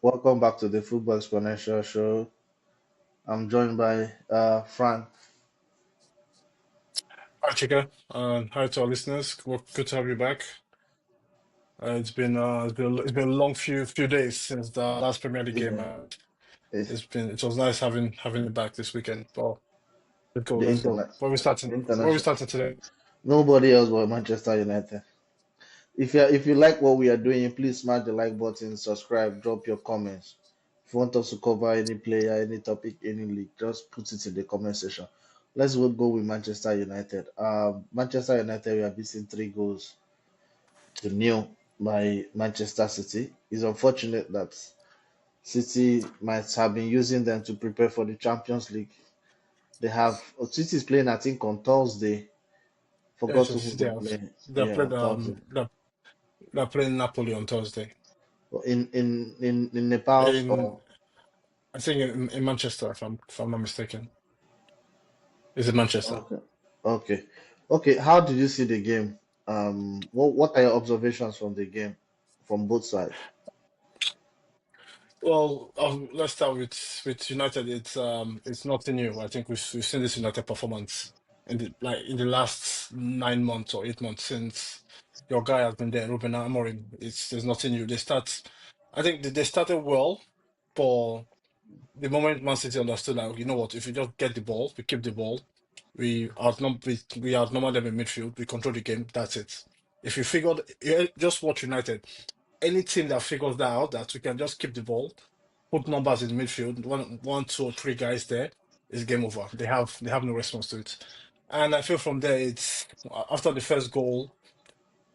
Welcome back to the Football Exponential Show. I'm joined by Frank. Hi, Chika. Hi to our listeners. Good to have you back. It's been a long few days since the last Premier League game. Yeah, it's It was nice having it back this weekend. Well, let's go, the let's go. internet, Where we starting? Where we international. starting today? Nobody else but Manchester United. If you like what we are doing, please smash the like button, subscribe, drop your comments. If you want us to cover any player, any topic, any league, just put it in the comment section. Go with Manchester United. Manchester United we are beating 3 goals to nil by Manchester City. It's unfortunate that City might have been using them to prepare for the Champions League. They have City is playing, I think, on Thursday. Yeah, Forgot who just they're yeah. playing. They're Yeah, playing on Thursday. they're playing Napoli on Thursday But in Nepal in or I think in Manchester if I'm not mistaken. Is it Manchester? okay, okay, okay. How did you see the game? What are your observations from the game from both sides? Well, let's start with United. It's nothing new. I think we've seen this United performance in the last 9 months or 8 months since your guy has been there, Ruben Amorim. There's nothing new. I think they started well, but the moment Man City understood, like, you know what, if you just get the ball, we keep the ball, we outnumber them in midfield, we control the game. That's it. If you figured, just watch United. Any team that figures that out, that we can just keep the ball, put numbers in midfield, one, two, or three guys there, is game over. They have no response to it, and I feel from there, it's after the first goal,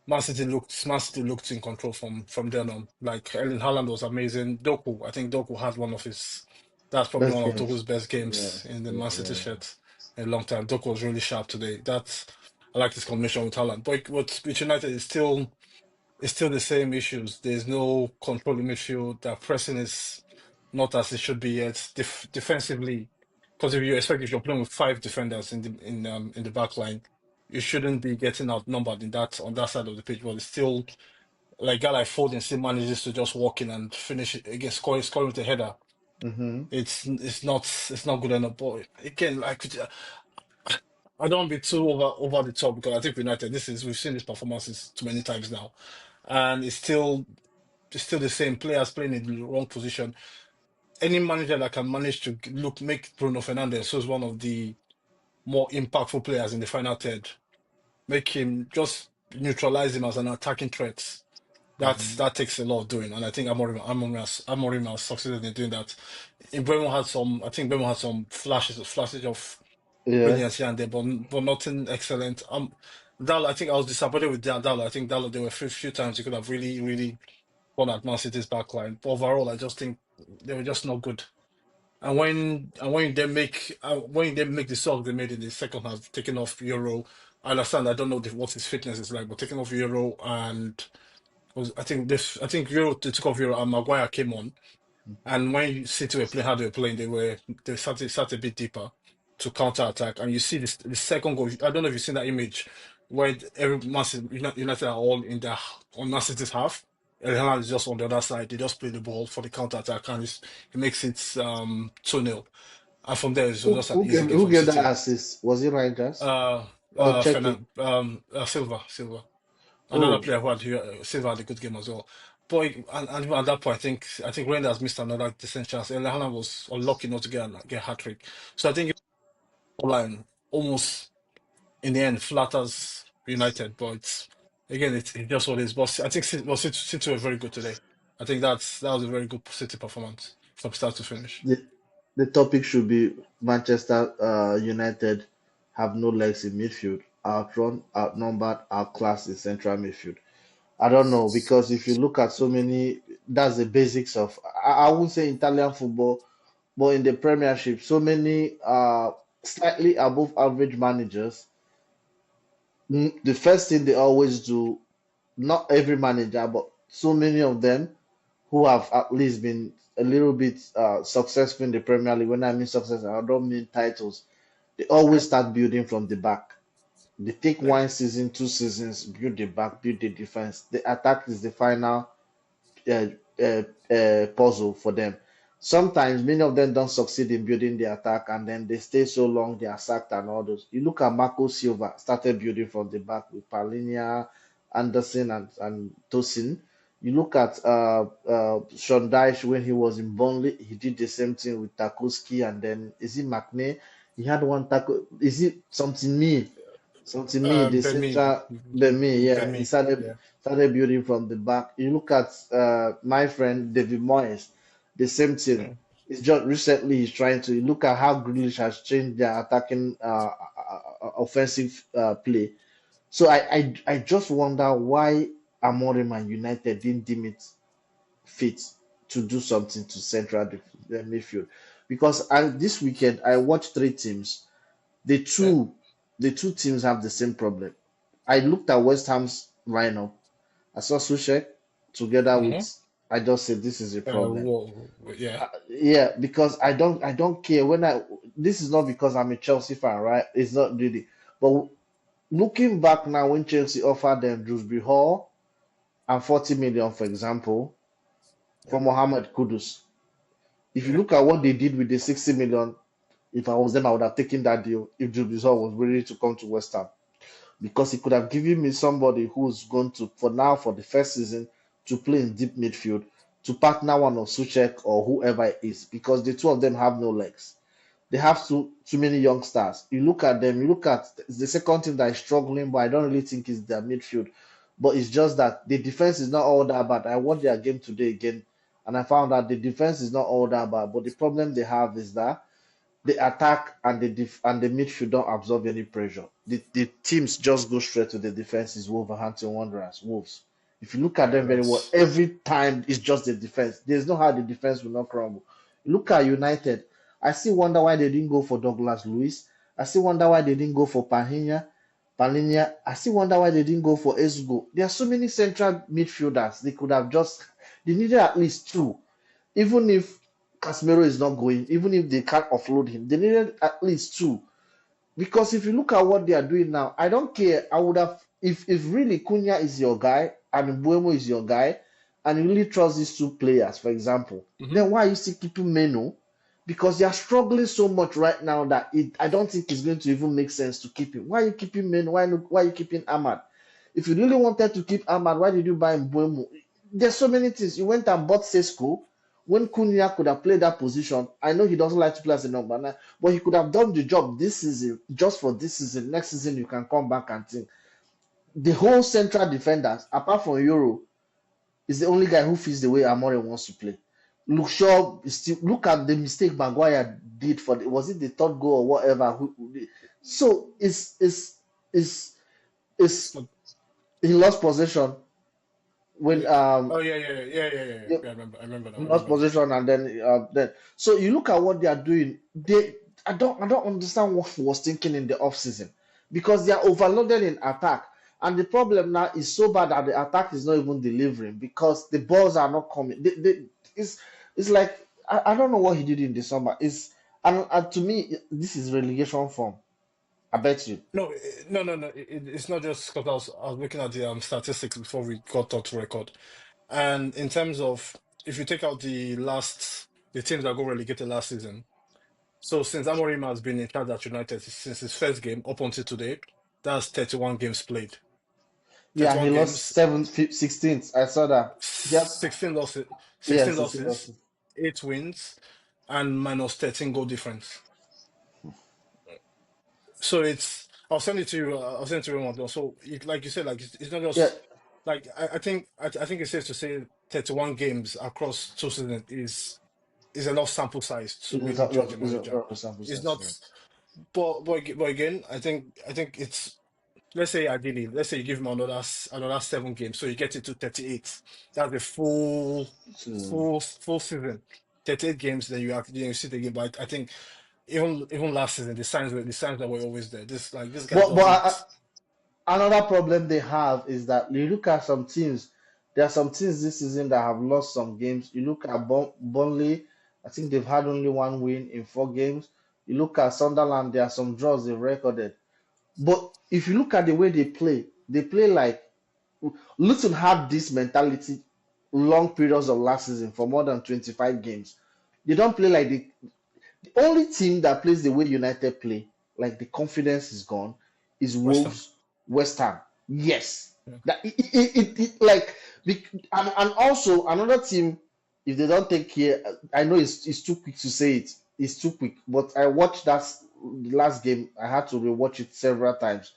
Man City looked in control from then on. Like Erling Haaland was amazing. I think Doku had that's probably Best one of games. Doku's best Yeah, games in the yeah, Man City yeah. shirt in a long time. Doku was really sharp today. I like this combination with Haaland. But with United, it's still the same issues. There's no control in midfield. Their pressing is not as it should be yet. Defensively, because if you're playing with five defenders in the back line, you shouldn't be getting outnumbered in that on that side of the pitch. But it's still like a guy like Foden still manages to just walk in and finish it again, scoring with a header. Mm-hmm. It's not good enough. But again, like I don't want to be too over the top because I think United. We've seen these performances too many times now, and it's still the same players playing in the wrong position. Any manager that can manage to make Bruno Fernandes, who's one of the more impactful players in the final third, make him just neutralize him as an attacking threat. Mm-hmm. That takes a lot of doing, and I think Amorim has succeeded in doing that. I think Bremer had some flashes of Yeah. brilliance here and there, but nothing excellent. Dalo, I think I was disappointed with Dalo. I think Dalo, there were a few times he could have really, really gone at Man City's backline. But overall, I just think they were just not good. And when they make the song they made in the second half, taking off Euro, I understand. I don't know what his fitness is like, but taking off Euro and I think Euro they took off Euro and Maguire came on. And when City were playing how they were playing, they sat a bit deeper to counter attack. And you see this the second goal. I don't know if you've seen that image where every United are all in their on Man City's half. El Haaland is just on the other side. They just play the ball for the counter attack, and it makes it 2-0. And from there, it's just an easy game Who from gave that City. assist? Was it Rangers? Uh, Oh, check it. Silva. Another Oh, player Silva had a good game as well. But and even at that point, I think Rangers missed another decent chance. El Haaland was unlucky not to get a hat trick. So I think line almost in the end flatters United, but again, it's just what it is. But I think City were very good today. I think that was a very good City performance from start to finish. the the topic should be Manchester United have no legs in midfield, outrun, outnumbered, outclassed in central midfield. I don't know because if you look at so many, that's the basics of I would say Italian football, but in the Premiership, so many slightly above average managers. The first thing they always do, not every manager, but so many of them who have at least been a little bit successful in the Premier League. When I mean success, I don't mean titles. They always start building from the back. They take Yeah. one season, 2 seasons, build the back, build the defense. The attack is the final puzzle for them. Sometimes many of them don't succeed in building the attack, and then they stay so long they are sacked and all those. You look at Marco Silva started building from the back with Palinia, Anderson, and Tosin. You look at Sean Dyche when he was in Burnley, he did the same thing with Tarkowski, and then is it McNay? He had one tackle. Is it something me? So to me, the Ben central Bemi, yeah, he Me, started yeah. started building from the back. You look at my friend David Moyes, the same thing. Mm. It's just recently he's trying to look at how Grealish has changed their attacking offensive play. So I just wonder why Amorim and United didn't deem it fit to do something to central the midfield because this weekend I watched three teams. The Yeah. two the two teams have the same problem. I looked at West Ham's lineup. I saw Sushek together with. Mm-hmm. I just said this is a problem. Yeah. Yeah, because I don't care when I. This is not because I'm a Chelsea fan, right? It's not really. But looking back now, when Chelsea offered them Drewsbury Hall and 40 million, for example, Yeah. for Mohamed Kudus. If you Yeah. look at what they did with the 60 million, if I was them, I would have taken that deal if Drewsbury Hall was ready to come to West Ham. Because he could have given me somebody who's going to, for now, for the first season, to play in deep midfield, to partner one of Suchek or whoever it is, because the two of them have no legs. They have too many young stars. You look at them, you look at the second team that is struggling, but I don't really think it's their midfield. But it's just that the defense is not all that bad. I watched their game today again, and I found that the defense is not all that bad. But the problem they have is that the attack and the midfield don't absorb any pressure. The teams just go straight to the defenses. Wolverhampton Wanderers, Wolves. If you look at Yeah. them very well, That's every time it's just the defense. There's no how the defense will not crumble. Look at United. I still wonder why they didn't go for Douglas Lewis. I still wonder why they didn't go for Pahinha. Palinia. I still wonder why they didn't go for Esgo. There are so many central midfielders. They could have just. They needed at least two. Even if Casemiro is not going, even if they can't offload him, they needed at least two. Because if you look at what they are doing now, I don't care. I would have if really Cunha is your guy and Buemo is your guy, and you really trust these two players, for example, mm-hmm. then why are you still keeping Meno? Because they are struggling so much right now that I don't think it's going to even make sense to keep him. Why are you keeping Meno? Why are you keeping Ahmad? If you really wanted to keep Ahmad, why did you buy Mbuemo? There's so many things. You went and bought Sesko when Cunha could have played that position. I know he doesn't like to play as a number nine, but he could have done the job this season, just for this season. Next season, you can come back and think. The whole central defenders, apart from Euro, is the only guy who fits the way Amorim wants to play. Look Shaw still look at the mistake Maguire did for was it the third goal or whatever. So it's he lost possession when Yeah. Oh yeah, yeah, yeah, yeah, yeah, yeah. Yeah, I remember now. I lost remember now. possession and then so you look at what they are doing. I don't understand what he was thinking in the off season because they are overloaded in attack. And the problem now is so bad that the attack is not even delivering because the balls are not coming. It's like I don't know what he did in the summer. And to me this is relegation form. I bet you. No, no. It's not just because I was looking at the statistics before we got onto record. And in terms of if you take out the teams that got relegated last season, so since Amorim has been in charge at United since his first game up until today, that's 31 games played. Yeah, he 31 lost games, 16th. I saw that. He has 16 losses, yeah, 16 16 losses, losses. 8 wins, and minus 13 goal difference. So it's I'll send it to you. I'll send it to everyone. So like you said, like it's not Yeah, just like I think it's safe to say 31 games across 2 seasons is enough sample size to it's really judge a manager. a sample It's size. not, Yeah. but again, I think it's let's say ideally, let's say you give him another 7 games, so you get it to 38. That's a So, full season. 38 games, then you see the game. But I think even last season, the signs that were always there. This guy but doesn't. another problem they have is that you look at some teams. There are some teams this season that have lost some games. You look at Burnley. I think they've had only one win in 4 games. You look at Sunderland. There are some draws they've recorded. But if you look at the way they play like Luton have this mentality. long periods of last season for more than 25 games. They don't play like the only team that plays the way United play, like the confidence is gone, is West Ham. Wolves, West Ham. Yes, Yeah. that like and also another team. If they don't take care, I know it's too quick to say it. It's too quick, but I watched that the last game. I had to rewatch it several times.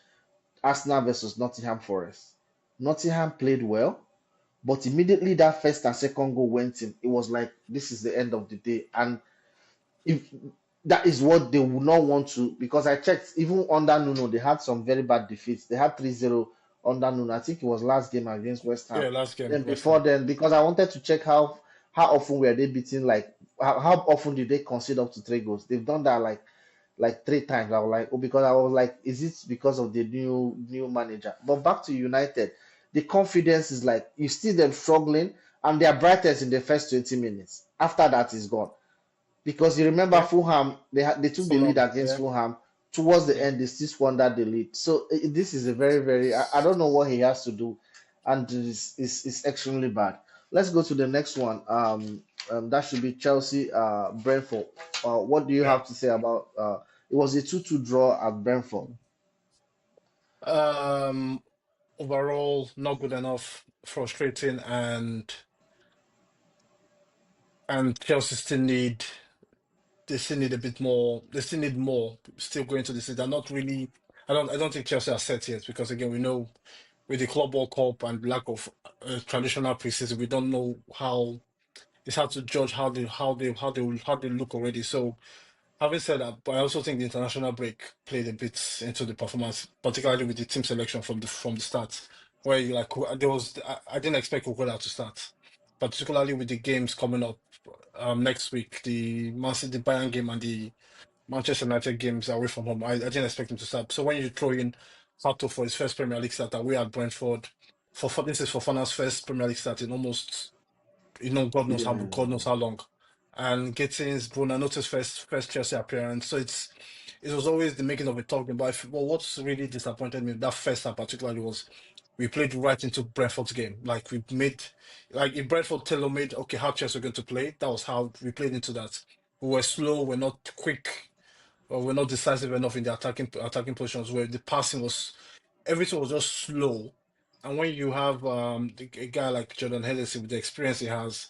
Arsenal versus Nottingham Forest. Nottingham played well, but immediately that first and second goal went in, it was like this is the end of the day. And if that is what they would not want to, because I checked even under Nuno, they had some very bad defeats. They had 3-0 under Nuno. I think it was last game against West Ham. Yeah, last game, Then West before Ham. then, because I wanted to check how often were they beating, like how often did they concede up to 3 goals? They've done that like 3 times. I was like, oh, because I was like, is it because of the new manager? But back to United, the confidence is like you see them struggling, and they are brightest in the first 20 minutes. After that is gone. Because you remember Yeah, Fulham, they took the lead Fulham. against Yeah, Fulham. Towards the yeah. end, they still squandered the lead. So this is a very, very. I don't know what he has to do, and it's extremely bad. Let's go to the next one. That should be Chelsea, Brentford. What do you Yeah. have to say about? It was a 2-2 draw at Brentford. Um, Overall, not good enough, frustrating, and Chelsea still need they still need a bit more. They still need more. Still going to the season. They're not really. I don't think Chelsea are set yet because again we know with the Club World Cup and lack of traditional preseason, we don't know how it's hard to judge how they look already. So having said that, but I also think the international break played a bit into the performance, particularly with the team selection from the start, where you like there was I didn't expect Kukuda to start, particularly with the games coming up next week, the Man City Bayern game and the Manchester United games away from home. I didn't expect him to start. So when you throw in Sato for his first Premier League start away at Brentford, for this is Fofana's first Premier League start in almost God knows Yeah, how long. And Gittins, Bruno Notice's first Chelsea appearance. So it was always the making of a talking. But well, what's really disappointed me that first time particularly was we played right into Brentford's game. Like we made like if Brentford tailor made okay how Chelsea were going to play, that was how we played into that. We were slow, we're not quick, or we're not decisive enough in the attacking positions where the passing was everything was just slow. And when you have a guy like Jordan Henderson with the experience he has,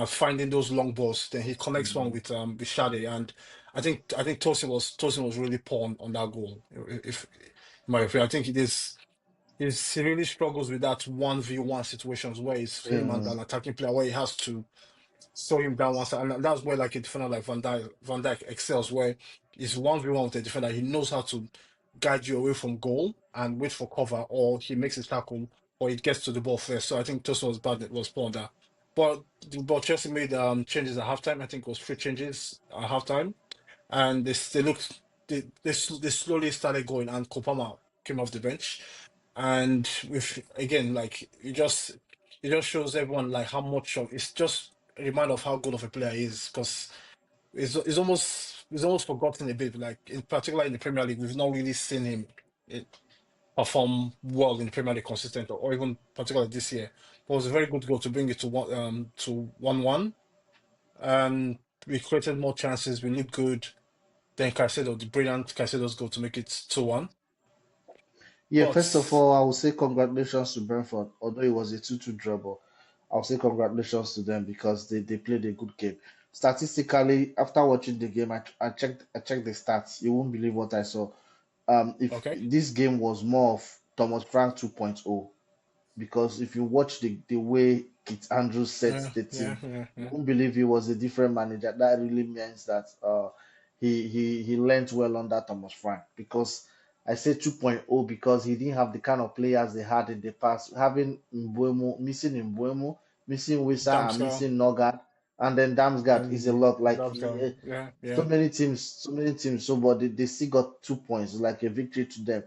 finding those long balls. Then he connects one with Shade, and I think Tosin was really pawn on that goal. If in my opinion, I think he really struggles with that 1v1 situations where it's him and yeah, an attacking player where he has to slow him down one side, and that's where like a defender like Van Dijk excels, where it's 1v1 with a defender. He knows how to guide you away from goal and wait for cover, or he makes his tackle, or he gets to the ball first. So I think Tosin was poor on that. But Chelsea made changes at halftime. I think it was 3 changes at halftime, and they looked they slowly started going, and Kopama came off the bench, and with again like it just shows everyone like how much of it's just a reminder of how good of a player he is because it's almost forgotten a bit like in particular in the Premier League we've not really seen him eh, perform well in the Premier League consistent or even particularly this year. But it was a very good goal to bring it to 1-1, and we created more chances. We looked good. Then Caicedo, the brilliant Caicedo's goal to make it 2-1. yeah. First of But all, I will say congratulations to Brentford, although it was a 2-2 draw. But I'll say congratulations to them because they played a good game. Statistically, after watching the game, I checked the stats. You won't believe what I saw. If okay, this game was more of Thomas Frank 2.0, because if you watch the way Kit Andrews sets yeah, the yeah, team, yeah, you yeah. won't believe he was a different manager. That really means that he learned well under Thomas Frank. Because I say 2.0 because he didn't have the kind of players they had in the past. Having Mbuemo, missing Wissa, and Damska missing Nogard, and then Damsgaard is a and lot. Like Damska, yeah, so yeah. many teams, so many teams. So, but they still got 2 points, like a victory to them.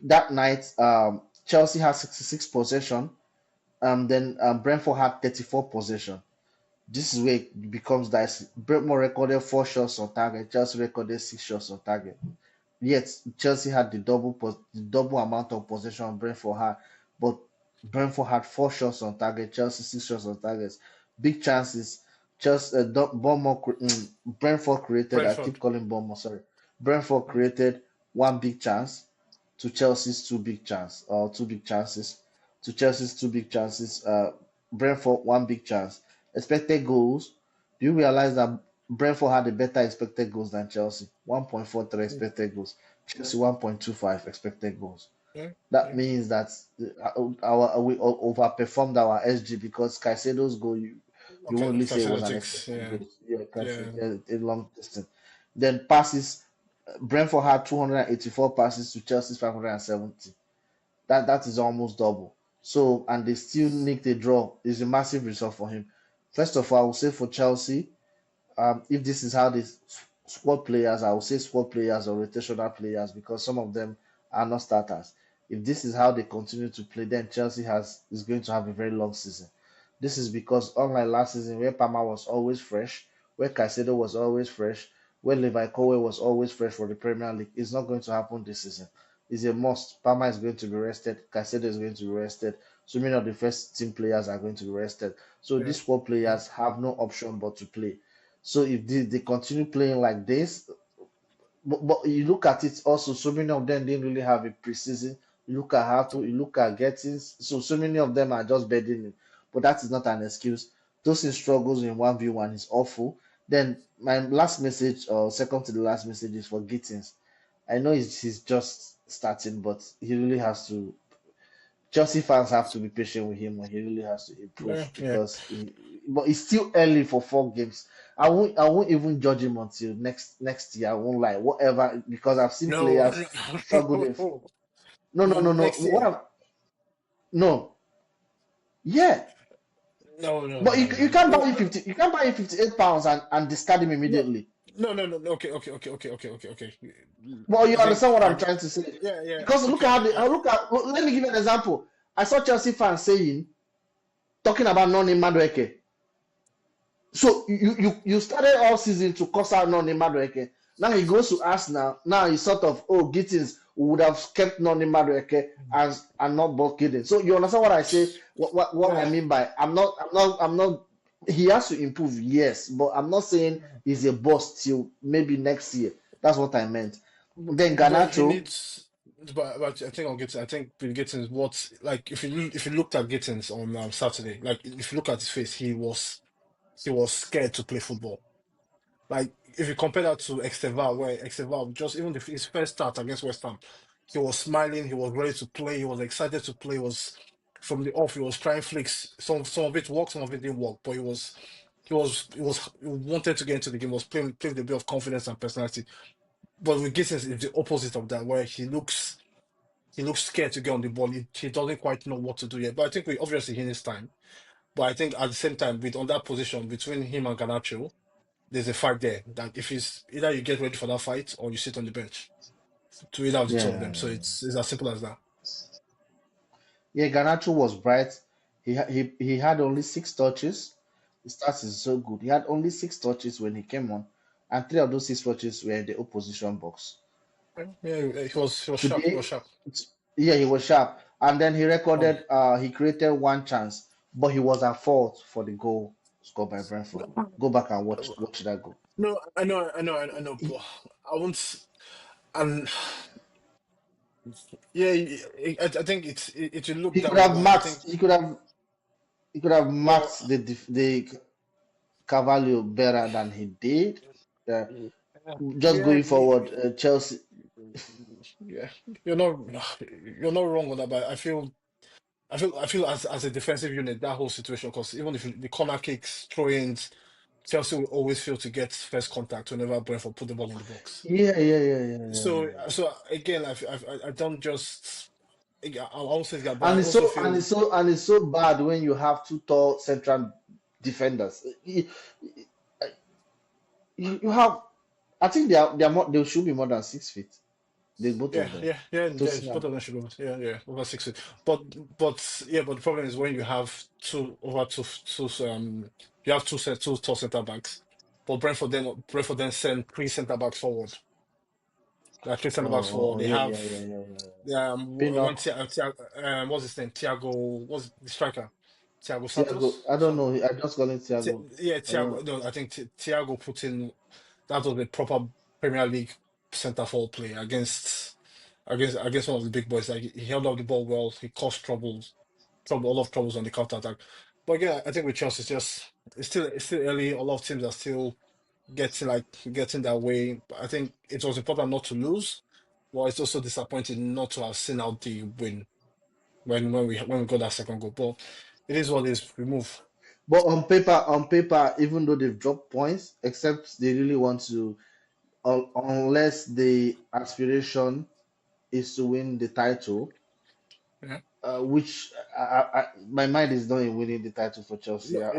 That night, Chelsea had 66 possession. Then Brentford had 34 possession. This is where it becomes dicey. Brentford recorded 4 shots on target. Chelsea recorded 6 shots on target. Yet Chelsea had the double amount of possession Brentford had, but Brentford had 4 shots on target, Chelsea 6 shots on target. Big chances. Chelsea, Brentford created. I keep Brentford. calling Bournemouth. Sorry, Brentford created one big chance to Chelsea's two big chance or two big chances to Chelsea's two big chances. Brentford one big chance. Expected goals. Do you realize that Brentford had a better expected goals than Chelsea? 1.43 expected goals. Chelsea 1.25 expected goals. Yeah, That yeah, means that our we overperformed our SG because Caicedo's goal you okay. won't really say it was an Cosmetics, expected yeah, goal. Yeah, yeah, Caicedo, a long distance. Then passes, Brentford had 284 passes to Chelsea's 570. That is almost double. So and they still nicked a draw. Is a massive result for him. First of all, I will say for Chelsea, if this is how they squad players, I would say squad players or rotational players because some of them are not starters. If this is how they continue to play, then Chelsea has is going to have a very long season. This is because unlike last season where Palmer was always fresh, where Caicedo was always fresh, where Levi Colwill was always fresh for the Premier League, it's not going to happen this season. It's a must. Palmer is going to be rested. Caicedo is going to be rested. So many of the first team players are going to be rested. So yeah, these squad yeah. players have no option but to play. So if they continue playing like this, but you look at it also, so many of them didn't really have a preseason. You look at Harpo, you look at Gettins, so many of them are just bedding in. But that is not an excuse. Those struggles in 1v1 is awful. Then my last message, or second to the last message, is for Gittins. I know he's just starting, but he really has to. Chelsea fans have to be patient with him when he really has to Yeah, improve yeah. because but it's still early for 4 games. I won't even judge him until next year. I won't lie, whatever, because I've seen No, players struggle. No, no, no, no. next year. No, yeah, No, no, but no, you no, can't buy him no. 50. You can't buy him 58 pounds and discard him No, immediately. no, no, no, no. Okay, okay, okay, okay, okay, okay, okay. But you I think understand what I'm I, trying to say? yeah, yeah. Because look Okay, at how they look at. Let me give you an example. I saw Chelsea fans saying talking about non Madueke. So you started all season to cuss out Noni Madueke. Now he goes to Arsenal. Now he's sort of Gittins would have kept Noni Madueke as and not bought Giddens. So you understand what I say? What I yeah. mean by I'm not. He has to improve, yes, but I'm not saying he's a boss till maybe next year. That's what I meant. Then But he Garnacho, needs. But I think I'll get. I think with Gittins, what like if you looked at Gittins on Saturday, like if you look at his face, he was scared to play football. Like if you compare that to Esteval, where Esteval just even his first start against West Ham, he was smiling, he was ready to play, he was excited to play. He was from the off, he was trying flicks. Some of it worked, some of it didn't work, but he wanted to get into the game. Was playing with a bit of confidence and personality. But with Gittins, it's the opposite of that, where he looks scared to get on the ball. He doesn't quite know what to do yet. But I think we obviously he needs time. But I think at the same time, with on that position between him and Garnacho, there's a fight there that if it's either you get ready for that fight or you sit on the bench to either of the two of them. So yeah, it's as simple as that. yeah, Garnacho was bright. He had only 6 touches. His stats is so good. He had only 6 touches when he came on, and 3 of those 6 touches were in the opposition box. Yeah, he was sharp. He was Today, sharp. yeah, he was sharp, and then he Um, recorded. He created one chance, but he was at fault for the goal scored by Brentford. Go back and watch that goal. no, I know, He, but I won't. And yeah, I think it will look he that could way, have but I think marked. He could have well, marked the Carvalho better than he did. Uh, just yeah, going forward, Chelsea. yeah, you're not wrong on that, but I feel as a defensive unit that whole situation because even if the corner kicks, throw-ins. Chelsea will always fail to get first contact whenever Brentford put the ball in the box. Yeah, yeah, yeah, yeah, yeah, yeah. So again, I don't just I won't say that, but I And it's also so and feel it's so and it's so bad when you have two tall central defenders. You have, I think they are more, they should be more than 6 feet. They both of them. yes, both Tosin, of them should go over 6 feet. But yeah, but the problem is when you have you have two tall centre backs, but Brentford then send three centre backs forward. There are three centre backs Oh, for oh, they yeah, have. yeah, yeah, yeah, yeah. When Pinnock, what's his name? Thiago, what's the striker? Thiago Thiago. Santos. I don't So know. I just call him Thiago. Yeah, I don't Thiago. know. No, I think Thiago put in that was a proper Premier League centre forward play against one of the big boys. Like he held up the ball well. He caused a lot of troubles on the counter attack. But again, I think with Chelsea, it's still early. A lot of teams are still getting their way. But I think it was important not to lose. But it's also disappointing not to have seen out the win when we got that second goal. But it is what it is. We move. But on paper, even though they've dropped points, except they really want to, unless the aspiration is to win the title, Yeah. which my mind is not in winning the title for Chelsea. No,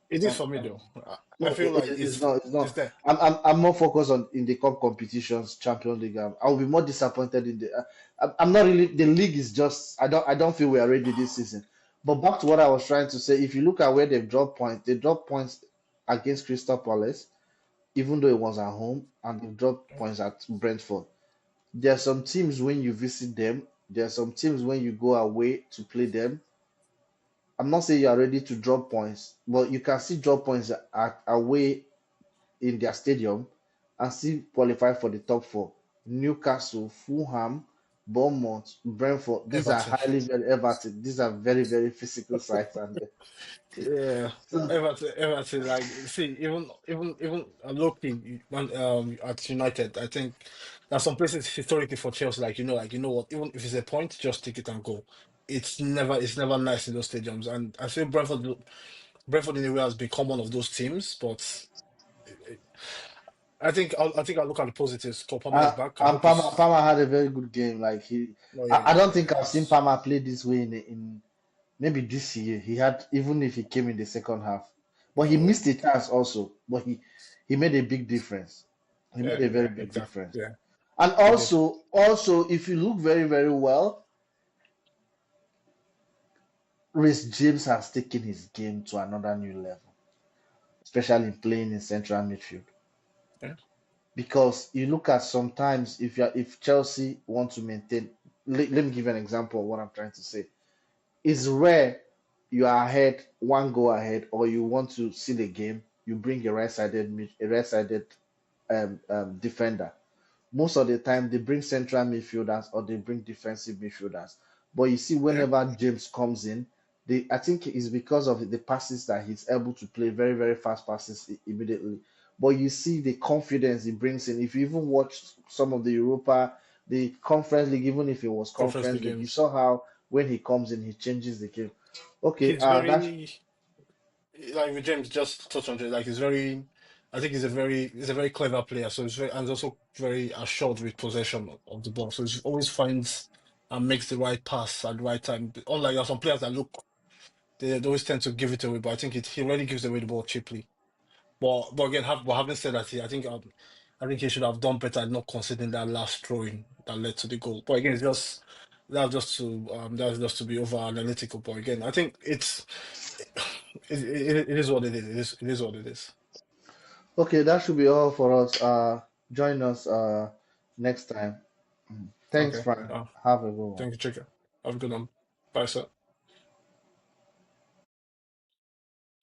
it is for me though. I No, feel like it's it's not. It's it's not. there. I'm more focused on in the cup competitions, Champions League. I'll be more disappointed in the. I'm not really. The league is just. I don't feel we are ready this season. But back to what I was trying to say. If you look at where they've dropped points, they dropped points against Crystal Palace, even though it was at home, and they dropped points at Brentford. There are some teams when you visit them. There are some teams when you go away to play them. I'm not saying you are ready to drop points, but you can still drop points away in their stadium and still qualify for the top four. Newcastle, Fulham, Bournemouth, Brentford. These are Everton. highly very Everton. These are very very physical sides, and Yeah, so Everton. Like, see, even looking at United, I think there's some places historically for Chelsea, like you know what, even if it's a point, just take it and go. It's never nice in those stadiums, and I feel Brentford in a way has become one of those teams. But I think I'll look at the positives. Kopama is back. I and hope Palmer had a very good game. Like oh yeah, I yeah, don't yeah, think yeah. I've seen Palmer play this way in maybe this year. He had, even if he came in the second half, but he Oh missed a chance also. But he made a big difference. He made yeah, a very yeah, big exactly. difference. Yeah, And he did. also, if you look very, very well, Reece James has taken his game to another new level, especially in playing in central midfield. Yeah, Because you look at sometimes if Chelsea want to maintain, let me give you an example of what I'm trying to say. It's rare you are ahead, one goal ahead, or you want to seal the game, you bring a right-sided defender. Most of the time they bring central midfielders or they bring defensive midfielders. But you see, yeah. whenever James comes in, I think it's because of the passes that he's able to play very, very fast passes immediately. But you see the confidence he brings in. If you even watch some of the Europa, the Conference League, even if it was Conference Conference League League, you games. saw how when he comes in, he changes the game. Okay, He's that's very like with James. Just touch on it. Like he's very. I think he's a very clever player. So and he's also very assured with possession of the ball. So he always finds and makes the right pass at the right time. Unlike there are some players that look, they always tend to give it away. But I think he really gives away the ball cheaply. But again, having said that, I think he should have done better at not conceding that last throw in that led to the goal. But again, that's just to be over analytical. But again, I think it is what it is. It is what it is. okay. That should be all for us. Join us next time. Thanks, Okay. Frank. Have a good one. Thank you, Chica. Have a good one. Bye, sir.